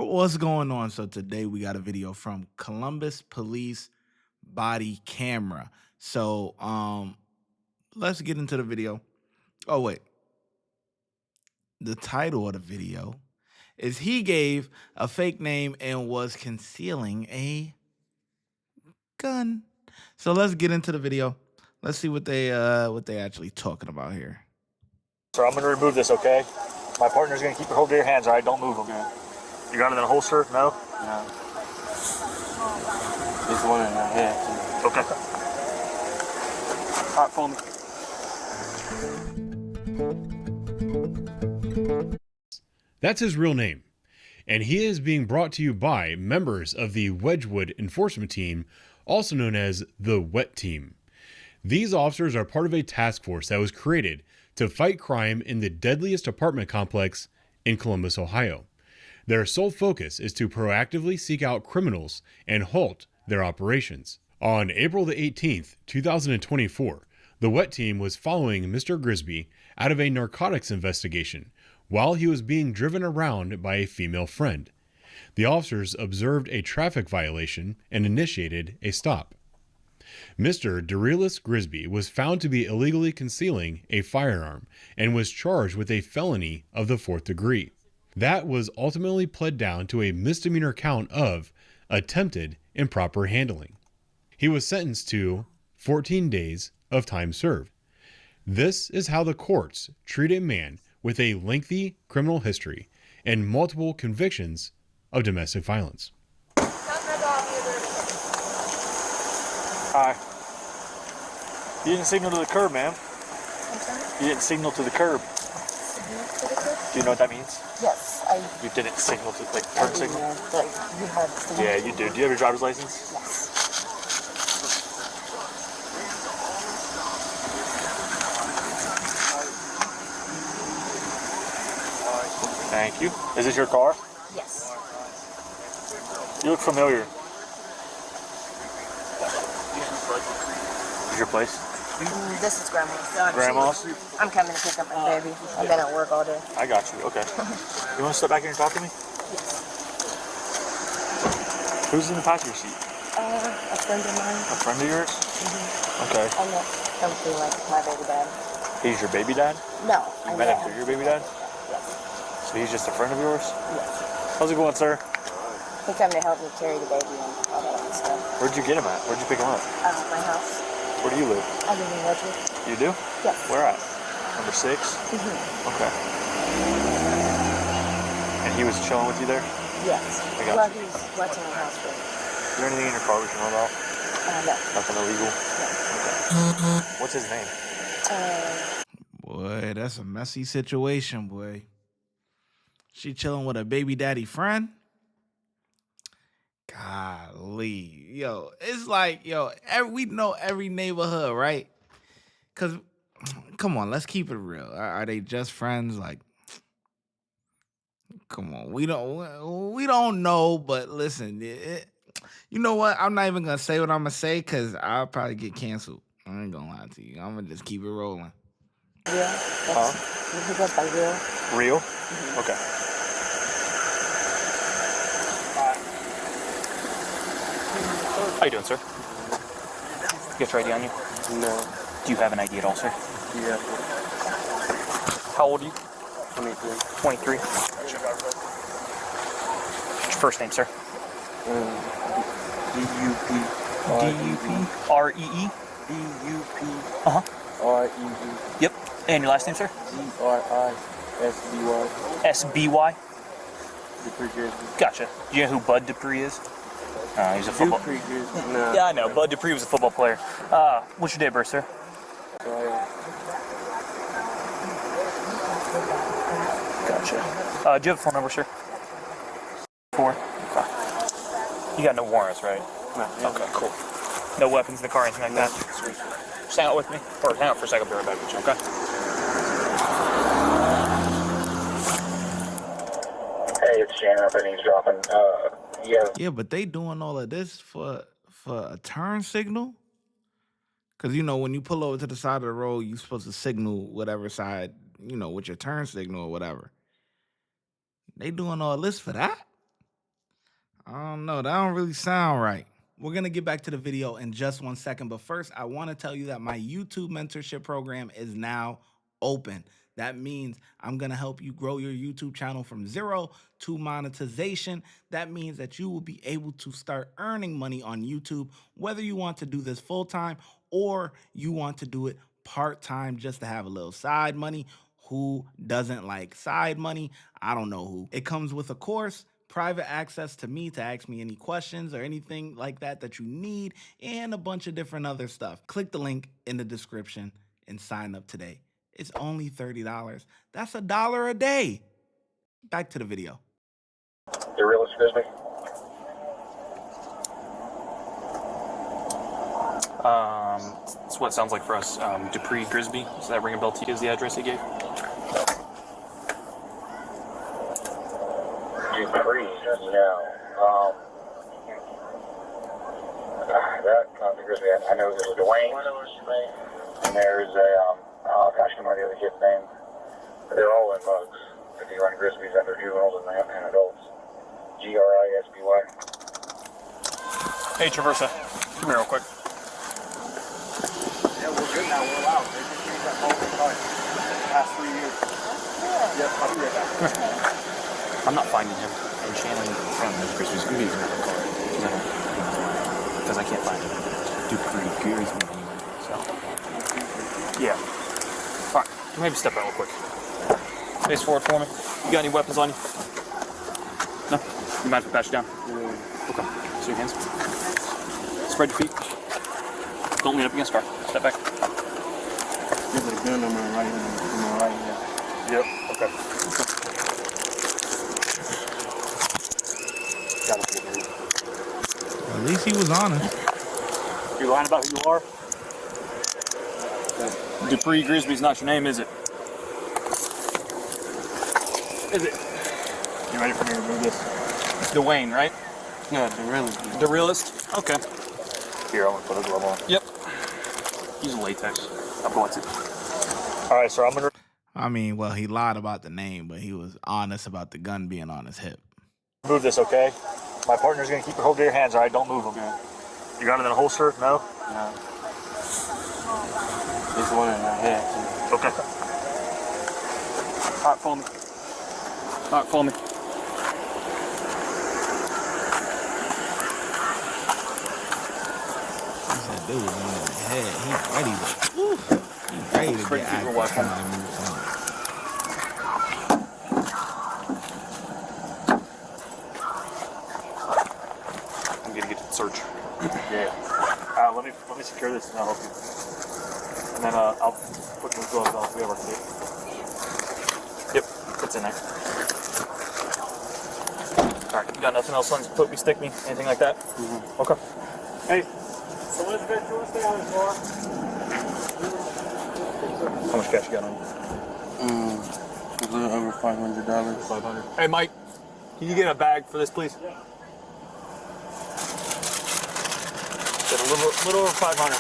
What's going on? So today we got a video from Columbus Police Body Camera. So let's get into the video. Oh wait. The title of the video is he gave a fake name and was concealing a gun. So let's get into the video. Let's see what they actually talking about here. So I'm gonna remove this, okay? My partner's gonna keep it hold to your hands, all right? Don't move, okay? You got it in a holster? No? No. There's one in my head. Okay. All right, follow me. That's his real name, and he is being brought to you by members of the Wedgwood Enforcement Team, also known as the WET Team. These officers are part of a task force that was created to fight crime in the deadliest apartment complex in Columbus, Ohio. Their sole focus is to proactively seek out criminals and halt their operations. On April the 18th, 2024, the WET Team was following Mr. Grisby out of a narcotics investigation while he was being driven around by a female friend. The officers observed a traffic violation and initiated a stop. Mr. Derelis Grisby was found to be illegally concealing a firearm and was charged with a felony of the 4th degree. That was ultimately pled down to a misdemeanor count of attempted improper handling. He was sentenced to 14 days of time served. This is how the courts treat a man with a lengthy criminal history and multiple convictions of domestic violence. Hi. You didn't signal to the curb, ma'am. I'm sorry? You didn't signal to the curb. Signal to the curb? Do you know what that means? Yes, You didn't signal to, like, turn signal? But you have signal. Yeah, you do. Do you have your driver's license? Yes. Thank you. Is this your car? Yes. You look familiar. Is your place? This is Grandma's. Grandma's? I'm coming to pick up my baby. I've been at work all day. I got you. Okay. You want to step back here and talk to me? Yes. Who's in the passenger seat? A friend of mine. A friend of yours? Okay. I met something like my baby dad. He's your baby dad? No. You met him through your baby dad? Yes. So he's just a friend of yours? Yes. How's it going, sir? He came to help me carry the baby and all that other stuff. Where'd you get him at? Where'd you pick him up? My house. Where do you live? I live in Wedgwood. You do? Yes. Where at? Number 6? Okay. And he was chilling with you there? Yes. I got Well, you. he's watching my house. Is there anything in your car we should know about? No. Nothing illegal? No. Okay. What's his name? Boy, that's a messy situation, boy. She chilling with a baby daddy friend? Golly. Yo, it's like, we know every neighborhood, right? Because, come on, let's keep it real. Are they just friends? Like, come on. We don't know, but listen, you know what? I'm not even going to say what I'm going to say because I'll probably get canceled. I ain't going to lie to you. I'm going to just keep it rolling. Real? He goes by Real. Real? Okay. How you doing, sir? You got your ID on you? No. Do you have an ID at all, sir? Yeah. How old are you? 23. 23. What's your first name, sir? D-U-P. D-U-P-R-E-E? D-U-P. Uh-huh. R-E-E. Yep. And your last name, sir? G-R-I-S-B-Y. S-B-Y? Dupree Grizzly. Gotcha. Do you know who Bud Dupree is? He's a football. Dupree Grizzly. No. Yeah, I know. Bud Dupree was a football player. What's your date of birth, sir? Gotcha. Do you have a phone number, sir? 4. Okay. You got no warrants, right? No. Okay, cool. No weapons in the car, anything like that? Just hang out with me. Or hang out for a second, I'll be right back with you, okay? Hey, it's Shannon up and he's dropping. Yeah, but they doing all of this for a turn signal? Because, when you pull over to the side of the road, you're supposed to signal whatever side, with your turn signal or whatever. They doing all this for that? I don't know. That don't really sound right. We're going to get back to the video in just 1 second. But first, I want to tell you that my YouTube mentorship program is now open. That means I'm going to help you grow your YouTube channel from zero to monetization. That means that you will be able to start earning money on YouTube, whether you want to do this full time or you want to do it part-time just to have a little side money. Who doesn't like side money? I don't know who. It comes with a course, private access to me to ask me any questions or anything like that that you need, and a bunch of different other stuff. Click the link in the description and sign up today. It's only $30. That's $1 a day. Back to the video. The realist Frisbee. That's what it sounds like for us. Dupree Grisby. Does that ring a bell to you? Is the address he gave? Dupree, no. That Concealing Grisby, I know there's a Dwayne, and there's a, oh gosh, I can't remember the other kid's name. They're all in mugs. If you run Grisby's under juveniles and adults. Grisby. Hey, Traversa. Come here real quick. Yeah, we're good now. We're allowed. They just changed that policy the past 3 years. Yep, I'll be right back. I'm not finding him. And Shannon from Grisby's going to be in the car. Because I can't find him. Dupree Grisby anyway. So. Yeah. Alright, can you maybe step out real quick? Face forward for me. You got any weapons on you? No? You mind if I pat you down? Okay. So your hands. Spread your feet. Don't lean up against the car. Step back. There's a gun on my right hand. Yep. Okay. At least he was honest. You're lying about who you are? Dupree Grisby's not your name, is it? Is it? You ready for me to remove this? Dwayne, right? No, the realist. The realist? Okay. Here, I'm gonna put a glove on. Yep. Use latex. I'll go it. Alright, so I'm gonna... I mean, well, he lied about the name, but he was honest about the gun being on his hip. Move this, okay? My partner's gonna keep your hold to your hands, alright? Don't move them. Okay. You got it in a holster? No? No. It's one in my head. Okay. Alright, follow me. Alright, follow me. He said dude was in his head. He's ready to, he's ready to get active. I'm gonna get to the search. Yeah. Let me secure this and I'll help you. And then I'll put those gloves on if we have our tape. Yep, it's in there. Alright, you got nothing else on put me, stick me, anything like that? Mm-hmm. Okay. Hey, Elizabeth, you want to stay on the floor? How much cash you got on you? A little over $500. 500. Hey, Mike, can you get a bag for this, please? Yeah. Get a little over 500.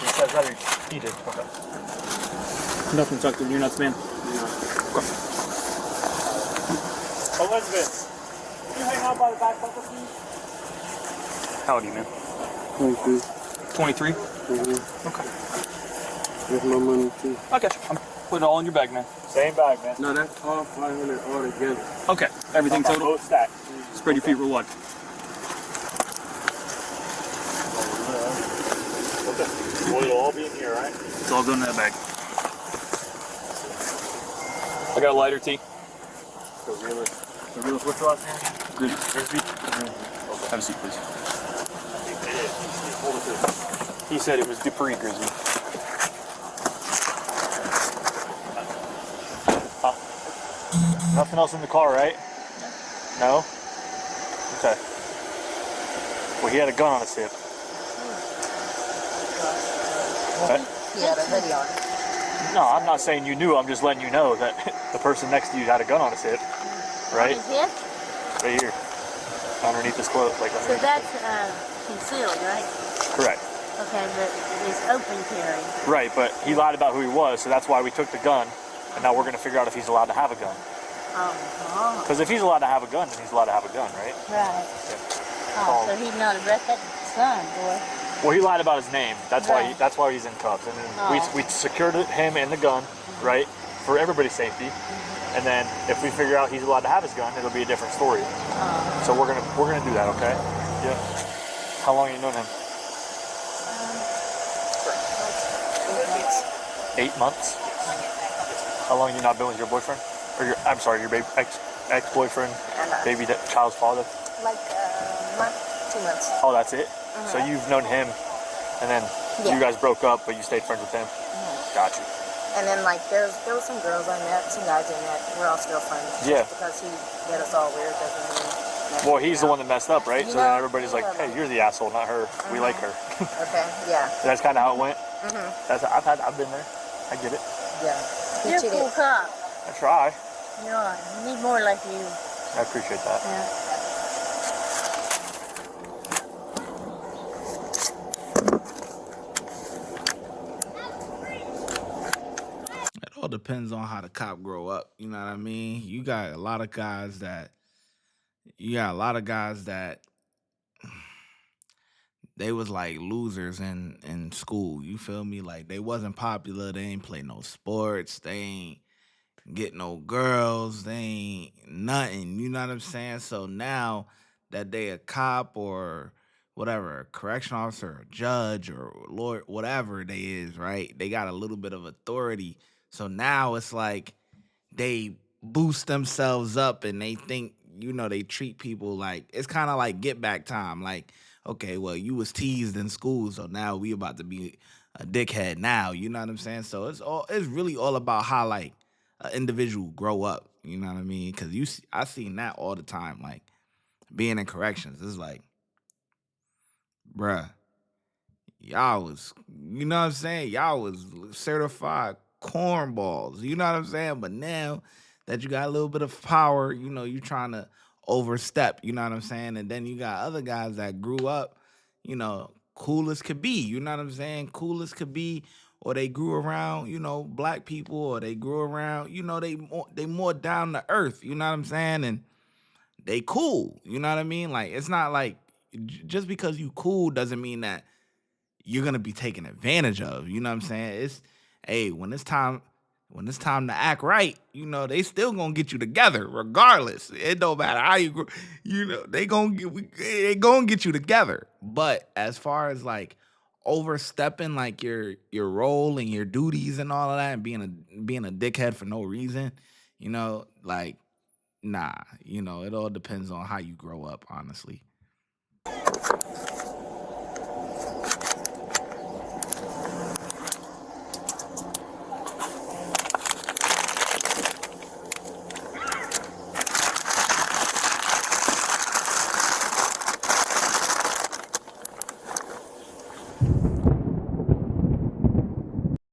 He says that he did. Okay. Nothing tucked in your nuts, man. Okay. Elizabeth, can you hang out by the back bucket, please? How old are you, man? 22. 23? Mm-hmm. Okay. There's my money too. I got you. I'm putting it all in your bag, man. Same bag, man. No, that's all 500 all together. Okay. Everything total? Both stacks. Spread your feet real wide. Okay. Well, it'll all be in here, right? It's all going in that bag. I got a lighter, T. The realist, what's your last name? Grisby. Okay. Have a seat, please. Hold it to He said it was Dupree Grisby. Nothing else in the car, right? No? Okay. Well, he had a gun on his hip. What? He had a hoodie on. No, I'm not saying you knew. I'm just letting you know that the person next to you had a gun on his hip. Right? His hip? Right here. Underneath his clothes. Like So underneath. that's concealed, right? Correct. Okay, but it's open carry. Right, but he lied about who he was, so that's why we took the gun, and now we're going to figure out if he's allowed to have a gun. Because if he's allowed to have a gun, then he's allowed to have a gun, right? Right. Yeah. Oh, so he's not arrested son, boy. Well, he lied about his name. That's Right. why he's in cuffs. And then we secured him and the gun, right, for everybody's safety. And then if we figure out he's allowed to have his gun, it'll be a different story. So we're gonna do that, okay? Yeah. How long have you known him? 8 months. How long have you not been with your boyfriend? Or I'm sorry, your ex-boyfriend, baby child's father? Like a month, 2 months. Oh, that's it? So you've known him, and then you guys broke up, but you stayed friends with him? Got you. And then like there was some girls I met, some guys I met. We're all still friends. Yeah. Just because he did us all weird doesn't mean. Well, he's the one that messed up, right? So then everybody's like, yeah. hey, you're the asshole, not her. We like her. Okay, yeah. That's kind of how it went. I've been there. I get it. Yeah. You're a cool cop. I try. You are. You need more like you. I appreciate that. Yeah. It all depends on how the cop grow up. You know what I mean? You got a lot of guys that they was like losers in school. You feel me? Like they wasn't popular. They ain't play no sports. They ain't get no girls. They ain't nothing. You know what I'm saying? So now that they a cop or whatever, a correction officer, or judge or lawyer, whatever they is, right? They got a little bit of authority. So now it's like they boost themselves up and they think, they treat people like it's kind of like get back time. Like, okay, well, you was teased in school, so now we about to be a dickhead now. You know what I'm saying? So it's really all about how like an individual grow up. You know what I mean? Because I seen that all the time. Like being in corrections, it's like, bruh, y'all was, you know what I'm saying? Y'all was certified cornballs. You know what I'm saying? But now that you got a little bit of power, you trying to overstep. You know what I'm saying? And then you got other guys that grew up, cool as could be. You know what I'm saying? Cool as could be. Or they grew around, black people, or they grew around, they more down to earth. You know what I'm saying? And they cool. You know what I mean? Like it's not like just because you cool doesn't mean that you're gonna be taken advantage of. You know what I'm saying? It's hey, when it's time to act right, they still gonna get you together regardless. It don't matter how you grow, they gonna get you together. But as far as like overstepping like your role and your duties and all of that and being a dickhead for no reason, like nah, it all depends on how you grow up, honestly.